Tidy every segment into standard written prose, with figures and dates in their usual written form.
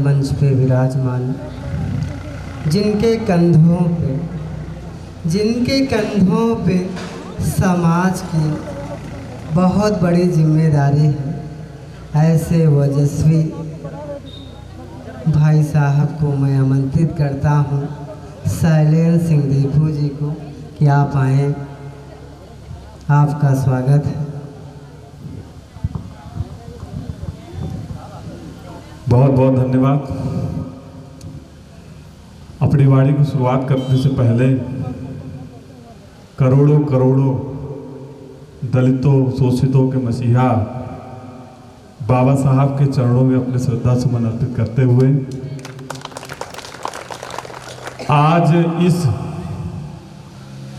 मंच पे विराजमान, जिनके कंधों पे समाज की बहुत बड़ी जिम्मेदारी है, ऐसे ओजस्वी भाई साहब को मैं आमंत्रित करता हूँ, शैलेंद्र सिंह दीपू जी को, कि आप आएँ। आपका स्वागत है। बहुत बहुत धन्यवाद। अपनी वाणी की शुरुआत करने से पहले करोड़ों करोड़ों दलितों शोषितों के मसीहा बाबा साहब के चरणों में अपने श्रद्धा सुमन अर्पित करते हुए आज इस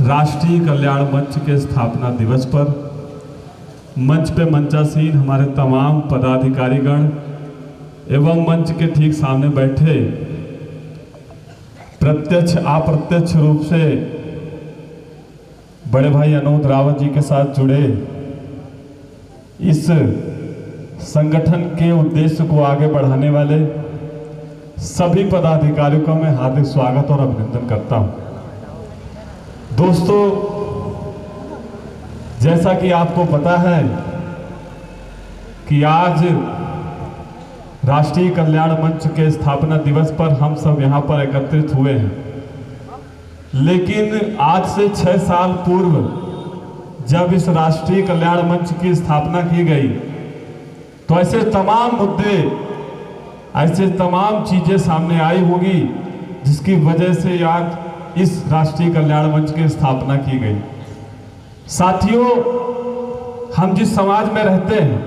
राष्ट्रीय कल्याण मंच के स्थापना दिवस पर मंच पे मंचासीन हमारे तमाम पदाधिकारीगण एवं मंच के ठीक सामने बैठे प्रत्यक्ष अप्रत्यक्ष रूप से बड़े भाई अनोद रावत जी के साथ जुड़े इस संगठन के उद्देश्य को आगे बढ़ाने वाले सभी पदाधिकारियों का मैं हार्दिक स्वागत और अभिनंदन करता हूं। दोस्तों, जैसा कि आपको पता है कि आज राष्ट्रीय कल्याण मंच के स्थापना दिवस पर हम सब यहाँ पर एकत्रित हुए हैं, लेकिन आज से 6 साल पूर्व जब इस राष्ट्रीय कल्याण मंच की स्थापना की गई तो ऐसे तमाम मुद्दे, ऐसे तमाम चीजें सामने आई होगी जिसकी वजह से आज इस राष्ट्रीय कल्याण मंच की स्थापना की गई। साथियों, हम जिस समाज में रहते हैं,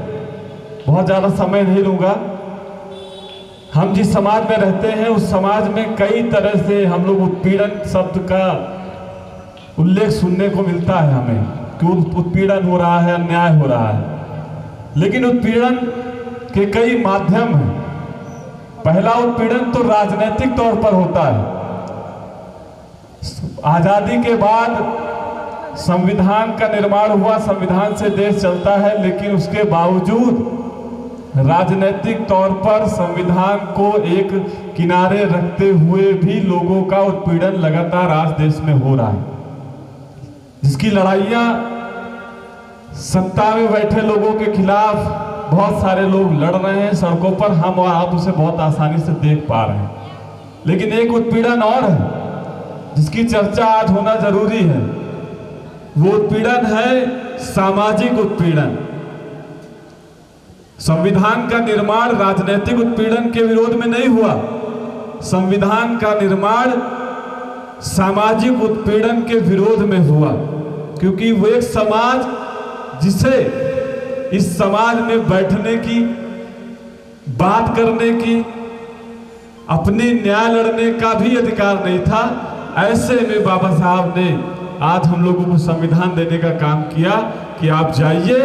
बहुत ज़्यादा समय नहीं लूँगा, हम जिस समाज में रहते हैं उस समाज में कई तरह से हम लोग उत्पीड़न शब्द का उल्लेख सुनने को मिलता है हमें कि उत्पीड़न हो रहा है, अन्याय हो रहा है। लेकिन उत्पीड़न के कई माध्यम हैं। पहला उत्पीड़न तो राजनीतिक तौर पर होता है। आजादी के बाद संविधान का निर्माण हुआ, संविधान से देश चलता है, लेकिन उसके बावजूद राजनीतिक तौर पर संविधान को एक किनारे रखते हुए भी लोगों का उत्पीड़न लगातार आज देश में हो रहा है, जिसकी लड़ाइयां सत्ता में बैठे लोगों के खिलाफ बहुत सारे लोग लड़ रहे हैं सड़कों पर। हम और आप उसे बहुत आसानी से देख पा रहे हैं। लेकिन एक उत्पीड़न और है जिसकी चर्चा आज होना जरूरी है। वो उत्पीड़न है सामाजिक उत्पीड़न। संविधान का निर्माण राजनीतिक उत्पीड़न के विरोध में नहीं हुआ। संविधान का निर्माण सामाजिक उत्पीड़न के विरोध में हुआ, क्योंकि वो एक समाज जिसे इस समाज में बैठने की, बात करने की, अपने न्याय लड़ने का भी अधिकार नहीं था, ऐसे में बाबा साहब ने आज हम लोगों को संविधान देने का काम किया कि आप जाइए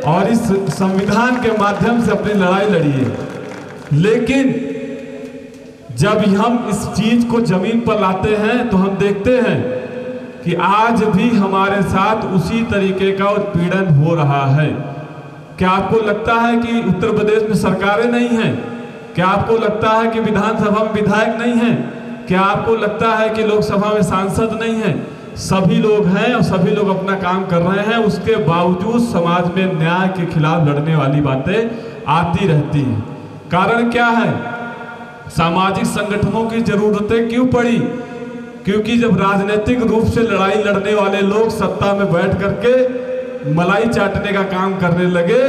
और इस संविधान के माध्यम से अपनी लड़ाई लड़िए। लेकिन जब हम इस चीज को जमीन पर लाते हैं तो हम देखते हैं कि आज भी हमारे साथ उसी तरीके का उत्पीड़न हो रहा है। क्या आपको लगता है कि उत्तर प्रदेश में सरकारें नहीं हैं? क्या आपको लगता है कि विधानसभा में विधायक नहीं हैं? क्या आपको लगता है कि लोकसभा में सांसद नहीं हैं? सभी लोग हैं और सभी लोग अपना काम कर रहे हैं। उसके बावजूद समाज में न्याय के खिलाफ लड़ने वाली बातें आती रहती हैं। कारण क्या है? सामाजिक संगठनों की जरूरतें क्यों पड़ी? क्योंकि जब राजनीतिक रूप से लड़ाई लड़ने वाले लोग सत्ता में बैठ करके मलाई चाटने का काम करने लगे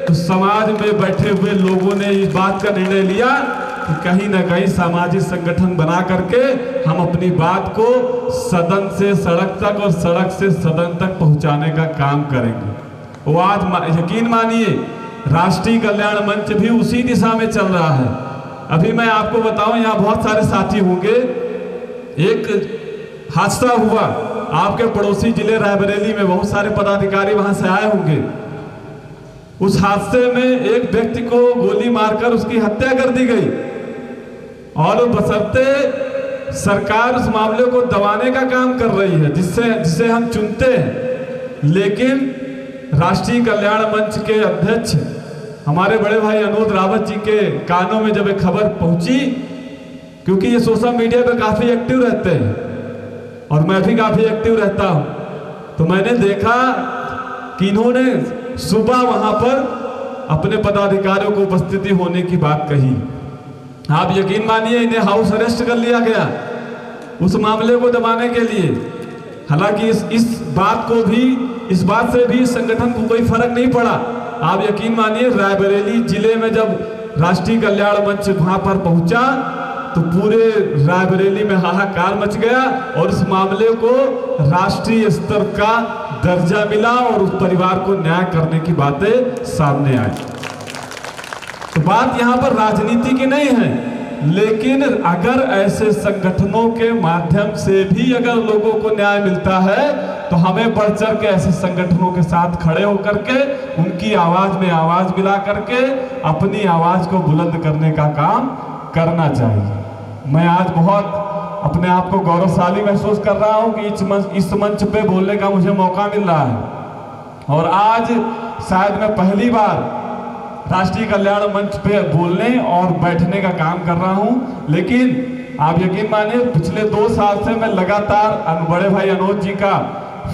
तो समाज में बैठे हुए लोगों ने इस बात का निर्णय लिया कि कहीं ना कहीं सामाजिक संगठन बना करके हम अपनी बात को सदन से सड़क तक और सड़क से सदन तक पहुंचाने का काम करेंगे। वो आज यकीन मानिए राष्ट्रीय कल्याण मंच भी उसी दिशा में चल रहा है। अभी मैं आपको बताऊं, यहाँ बहुत सारे साथी होंगे। एक हादसा हुआ आपके पड़ोसी जिले रायबरेली में, बहुत सारे पदाधिकारी वहां से आए होंगे। उस हादसे में एक व्यक्ति को गोली मारकर उसकी हत्या कर दी गई और बशर्ते सरकार उस मामले को दबाने का काम कर रही है, जिसे हम चुनते हैं। लेकिन राष्ट्रीय कल्याण मंच के अध्यक्ष हमारे बड़े भाई अनोद रावत जी के कानों में जब एक खबर पहुंची, क्योंकि ये सोशल मीडिया पे काफी एक्टिव रहते हैं और मैं भी काफी एक्टिव रहता हूं, तो मैंने देखा कि इन्होंने सुबह वहां पर अपने पदाधिकारियों को उपस्थिति होने की बात कही। आप यकीन मानिए इन्हें हाउस अरेस्ट कर लिया गया उस मामले को दबाने के लिए। हालांकि इस बात से भी संगठन को कोई फर्क नहीं पड़ा। आप यकीन मानिए रायबरेली जिले में जब राष्ट्रीय कल्याण मंच वहां पर पहुंचा तो पूरे रायबरेली में हाहाकार मच गया और इस मामले को राष्ट्रीय स्तर का दर्जा मिला और उस परिवार को न्याय करने की बातें सामने आई। तो बात यहां पर राजनीति की नहीं है, लेकिन अगर ऐसे संगठनों के माध्यम से भी अगर लोगों को न्याय मिलता है तो हमें बढ़ चढ़ के ऐसे संगठनों के साथ खड़े होकर के उनकी आवाज में आवाज मिला करके अपनी आवाज को बुलंद करने का काम करना चाहिए। मैं आज बहुत अपने आप को गौरवशाली महसूस कर रहा हूं कि इस मंच पे बोलने का मुझे मौका मिल रहा है और आज शायद मैं पहली बार राष्ट्रीय कल्याण मंच पे बोलने और बैठने का काम कर रहा हूं। लेकिन आप यकीन मानिए पिछले 2 साल से मैं लगातार बड़े भाई अनोद जी का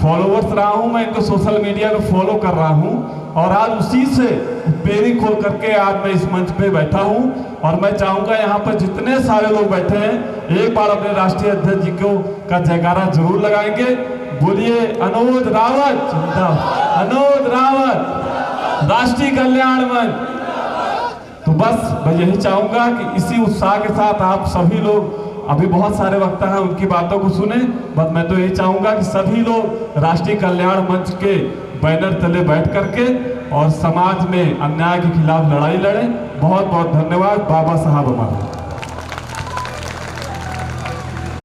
फॉलोवर्स रहा हूं, मैं इनको सोशल मीडिया पे फॉलो कर रहा हूं और आज उसी से प्रेरित खोल करके आज मैं इस मंच पे बैठा हूं। और मैं चाहूंगा यहाँ पर जितने सारे लोग बैठे हैं एक बार अपने राष्ट्रीय अध्यक्ष जी को का जयकारा जरूर लगाएंगे। बोलिए अनोद रावत, अनोद रावत, राष्ट्रीय कल्याण मंच। तो बस मैं यही चाहूंगा कि इसी उत्साह के साथ आप सभी लोग, अभी बहुत सारे वक्ता हैं उनकी बातों को सुने, बस मैं तो यही चाहूंगा कि सभी लोग राष्ट्रीय कल्याण मंच के बैनर तले बैठ करके और समाज में अन्याय के खिलाफ लड़ाई लड़ें। बहुत बहुत धन्यवाद। बाबा साहब हमारे।